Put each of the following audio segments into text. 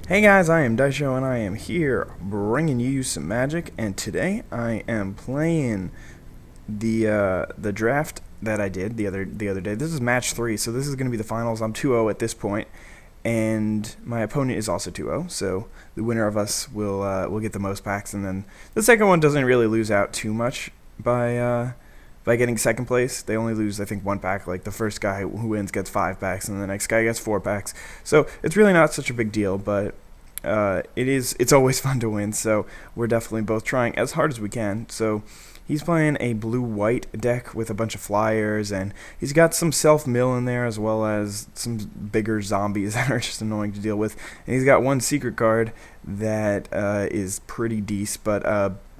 Hey guys, I am Daisho and I am here bringing you some magic, and today I am playing the draft that I did the other day. This is match 3, so this is going to be the finals. I'm 2-0 at this point, and my opponent is also 2-0, so the winner of us will get the most packs, and then the second one doesn't really lose out too much by getting second place. They only lose, I think, 1 pack. Like, the first guy who wins gets 5 packs, and the next guy gets 4 packs. So it's really not such a big deal, but it's always fun to win. So we're definitely both trying as hard as we can. So he's playing a blue-white deck with a bunch of flyers, and he's got some self-mill in there as well as some bigger zombies that are just annoying to deal with. And he's got one secret card that is pretty decent, but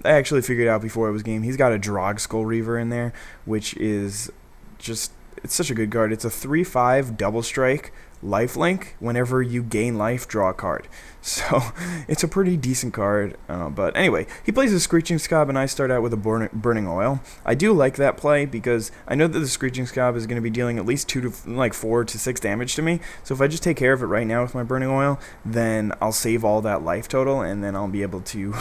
I actually figured out before it was game. He's got a Drog Skull Reaver in there, which is just, it's such a good card. It's a 3/5 double strike lifelink. Whenever you gain life, draw a card. So it's a pretty decent card. But anyway, he plays a Screeching Scob, and I start out with a Burning Oil. I do like that play because I know that the Screeching Scob is going to be dealing at least 4 to 6 damage to me. So if I just take care of it right now with my Burning Oil, then I'll save all that life total, and then I'll be able to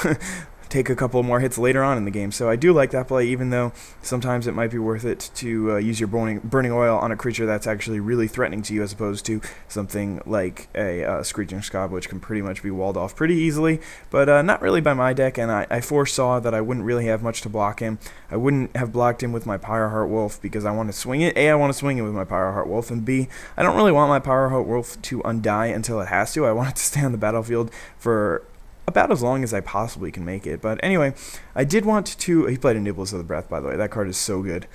take a couple more hits later on in the game. So I do like that play, even though sometimes it might be worth it to use your burning oil on a creature that's actually really threatening to you, as opposed to something like a Screeching Scob, which can pretty much be walled off pretty easily, but not really by my deck. And I foresaw that I wouldn't really have much to block him. I wouldn't have blocked him with my Pyroheart Wolf because I want to swing it. A, I want to swing it with my Pyroheart Wolf, and B, I don't really want my Pyroheart Wolf to undie until it has to. I want it to stay on the battlefield for about as long as I possibly can make it. But anyway, I did want to... He played a Nibbles of the Breath, by the way. That card is so good.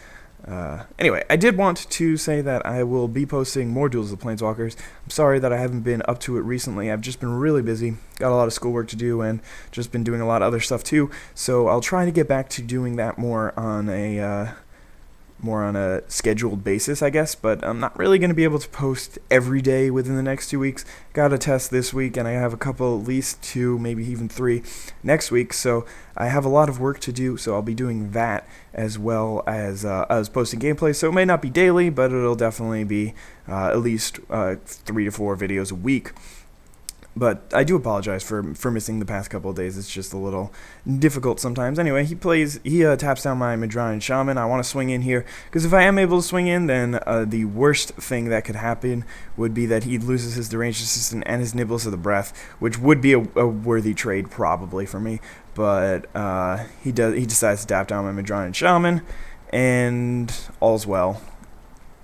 Anyway, I did want to say that I will be posting more Duels of the Planeswalkers. I'm sorry that I haven't been up to it recently. I've just been really busy. Got a lot of schoolwork to do and just been doing a lot of other stuff too. So I'll try to get back to doing that more on a scheduled basis, I guess, but I'm not really going to be able to post every day within the next 2 weeks. Got a test this week, and I have a couple, at least 2, maybe even 3 next week, so I have a lot of work to do, so I'll be doing that as well as posting gameplay. So it may not be daily, but it'll definitely be at least 3 to 4 videos a week. But I do apologize for missing the past couple of days. It's just a little difficult sometimes. Anyway, he taps down my Madron Shaman. I want to swing in here, because if I am able to swing in, then the worst thing that could happen would be that he loses his Deranged Assistant and his Nibbles of the Breath, which would be a worthy trade probably for me. But he decides to tap down my Madron Shaman, and all's well.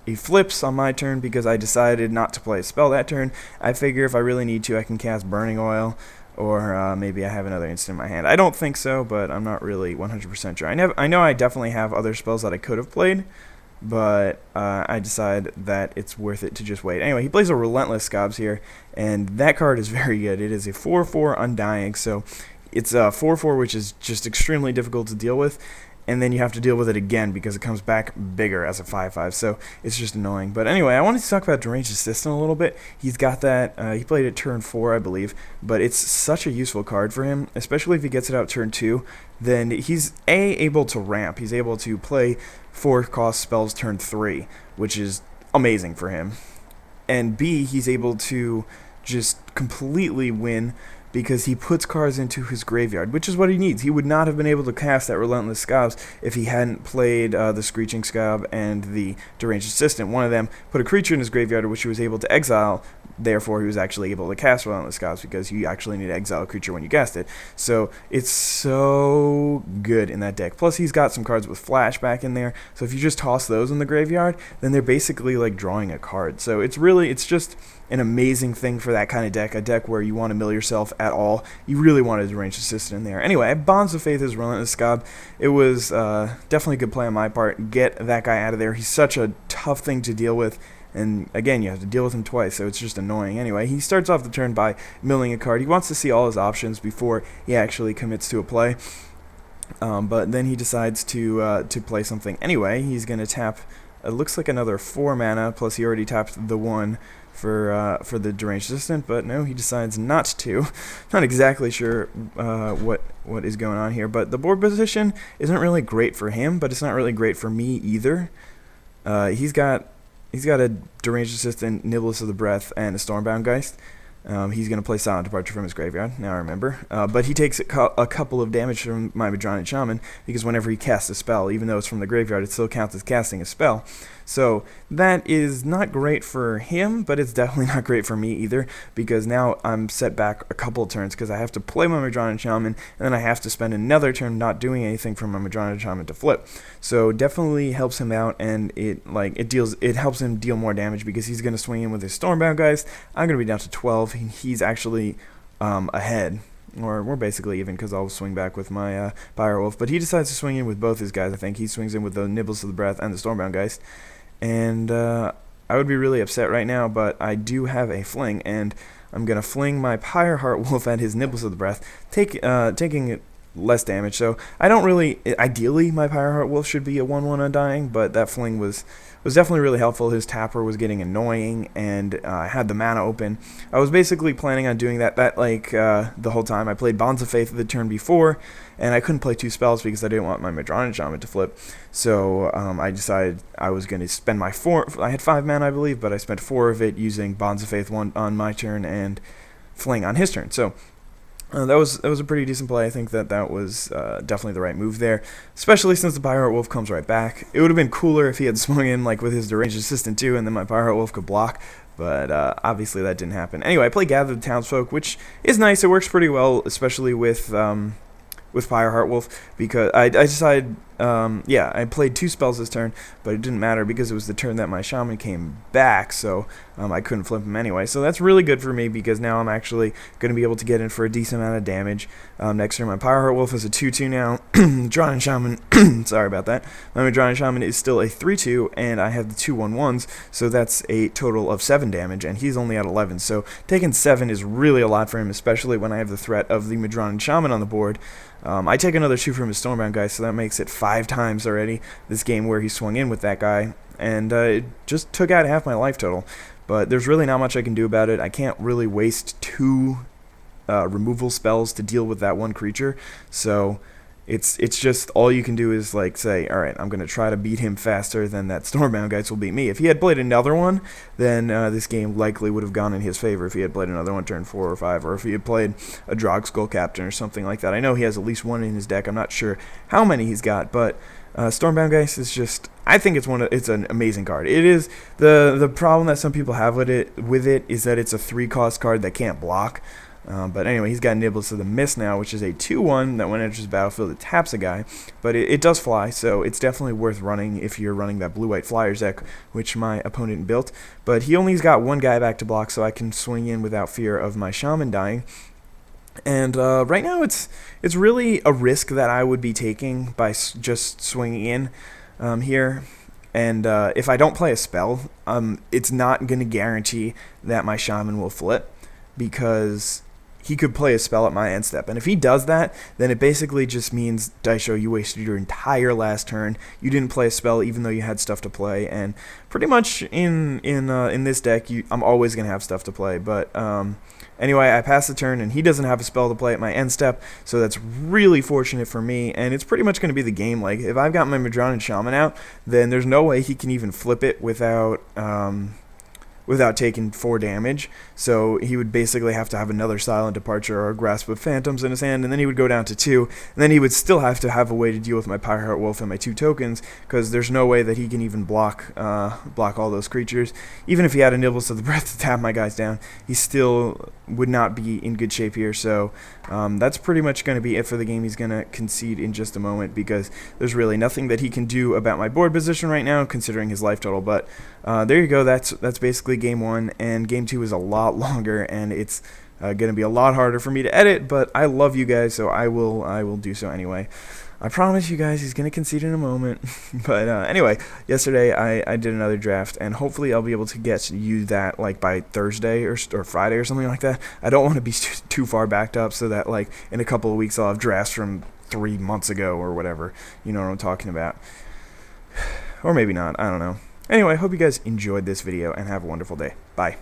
He flips on my turn because I decided not to play a spell that turn. I figure if I really need to, I can cast Burning Oil, or maybe I have another instant in my hand. I don't think so, but I'm not really 100% sure. I know I definitely have other spells that I could have played, but I decide that it's worth it to just wait. Anyway, he plays a Relentless Scobs here, and that card is very good. It is a 4/4 Undying, so it's a 4/4, which is just extremely difficult to deal with. And then you have to deal with it again because it comes back bigger as a 5/5, so it's just annoying. But anyway, I wanted to talk about Deranged Assistant a little bit. He's got that, he played it turn 4, I believe, but it's such a useful card for him, especially if he gets it out turn 2. Then he's able to ramp. He's able to play 4-cost spells turn 3, which is amazing for him. And B, he's able to just completely win because he puts cards into his graveyard, which is what he needs. He would not have been able to cast that Relentless Scobs if he hadn't played the Screeching Scob and the Deranged Assistant. One of them put a creature in his graveyard, which he was able to exile. Therefore, he was actually able to cast Relentless Scobs because you actually need to exile a creature when you cast it. So it's so good in that deck. Plus, he's got some cards with flashback in there. So if you just toss those in the graveyard, then they're basically like drawing a card. So it's just an amazing thing for that kind of deck, a deck where you want to mill yourself at all. You really want a Deranged Assistant in there. Anyway, Bonds of Faith is Relentless Scob. It was definitely a good play on my part. Get that guy out of there. He's such a tough thing to deal with. And again, you have to deal with him twice, so it's just annoying. Anyway, he starts off the turn by milling a card. He wants to see all his options before he actually commits to a play. But then he decides to play something anyway. He's going to tap, it looks like another 4 mana, plus he already tapped the 1 for the Deranged Assistant, but no, he decides not to. Not exactly sure what is going on here, but the board position isn't really great for him, but it's not really great for me either. He's got a Deranged Assistant, Nibbles of the Breath, and a Stormbound Geist. He's going to play Silent Departure from his graveyard, now I remember. But he takes a couple of damage from my Madronian Shaman, because whenever he casts a spell, even though it's from the graveyard, it still counts as casting a spell. So that is not great for him, but it's definitely not great for me either, because now I'm set back a couple of turns, because I have to play my Madronian Shaman, and then I have to spend another turn not doing anything for my Madronian Shaman to flip. So definitely helps him out, and it helps him deal more damage, because he's going to swing in with his Stormbound Geist. I'm going to be down to 12. He's actually ahead, or we're basically even, because I'll swing back with my Pyro Wolf. But he decides to swing in with both his guys. I think he swings in with the Nibbles of the Breath and the Stormbound Geist. And I would be really upset right now, but I do have a fling, and I'm going to fling my Pyreheart Wolf at his Nibbles of the Breath, taking less damage. So I don't really, ideally my Pyreheart Wolf should be a 1/1 Undying, but that fling was definitely really helpful. His tapper was getting annoying, and I had the mana open. I was basically planning on doing that the whole time. I played Bonds of Faith the turn before, and I couldn't play 2 spells because I didn't want my Madronian Shaman to flip. So I decided I was going to spend my 4. I had 5 mana, I believe, but I spent 4 of it using Bonds of Faith on my turn and fling on his turn. So that was a pretty decent play. I think that was definitely the right move there, especially since the Pyreheart Wolf comes right back. It would have been cooler if he had swung in like with his deranged assistant too, and then my Pyreheart Wolf could block. But obviously that didn't happen. Anyway, I play Gather the Townsfolk, which is nice. It works pretty well, especially with Pyreheart Wolf, because I decided, I played 2 spells this turn, but it didn't matter because it was the turn that my Shaman came back, so I couldn't flip him anyway. So that's really good for me, because now I'm actually going to be able to get in for a decent amount of damage. Next turn, my Pyreheart Wolf is a 2/2 now. Madronian Shaman, sorry about that. My Madronian Shaman is still a 3/2, and I have the 2 1/1s, so that's a total of 7 damage, and he's only at 11. So taking 7 is really a lot for him, especially when I have the threat of the Madronian Shaman on the board. I take another 2 from his Stormbound guy, so that makes it 5 times already this game where he swung in with that guy, and it just took out half my life total. But there's really not much I can do about it. I can't really waste 2 removal spells to deal with that one creature, so it's just all you can do is like say, all right, I'm going to try to beat him faster than that Stormbound Geist will beat me. If he had played another one, then this game likely would have gone in his favor if he had played another one turn 4 or 5, or if he had played a Drog Skull Captain or something like that. I know he has at least 1 in his deck. I'm not sure how many he's got, but Stormbound Geist is just, I think it's an amazing card. It is the problem that some people have with it is that it's a 3-cost card that can't block. But anyway, he's got Nibbles of the Mist now, which is a 2/1 that when it enters the battlefield, it taps a guy. But it does fly, so it's definitely worth running if you're running that Blue-White Flyers deck, which my opponent built. But he only's got 1 guy back to block, so I can swing in without fear of my Shaman dying. And right now, it's really a risk that I would be taking by just swinging in here. And if I don't play a spell, it's not going to guarantee that my Shaman will flip, because he could play a spell at my end step. And if he does that, then it basically just means, Daisho, you wasted your entire last turn. You didn't play a spell even though you had stuff to play. And pretty much in this deck, I'm always going to have stuff to play. But anyway, I pass the turn, and he doesn't have a spell to play at my end step, so that's really fortunate for me. And it's pretty much going to be the game. Like, if I've got my Madronian Shaman out, then there's no way he can even flip it without taking 4 damage, so he would basically have to have another Silent Departure or a Grasp of Phantoms in his hand, and then he would go down to 2, and then he would still have to have a way to deal with my Pyreheart Wolf and my 2 tokens, because there's no way that he can even block all those creatures. Even if he had a Nibbles of the Breath to tap my guys down, he still would not be in good shape here, so that's pretty much going to be it for the game. He's going to concede in just a moment, because there's really nothing that he can do about my board position right now, considering his life total. But there you go, that's basically game 1, and game 2 is a lot longer, and it's going to be a lot harder for me to edit, but I love you guys, so I will do so anyway. I promise you guys he's going to concede in a moment. But anyway, yesterday I did another draft, and hopefully I'll be able to get you that like by Thursday or Friday or something like that. I don't want to be too far backed up, so that like in a couple of weeks I'll have drafts from 3 months ago or whatever. You know what I'm talking about. Or maybe not, I don't know. Anyway, hope you guys enjoyed this video, and have a wonderful day. Bye.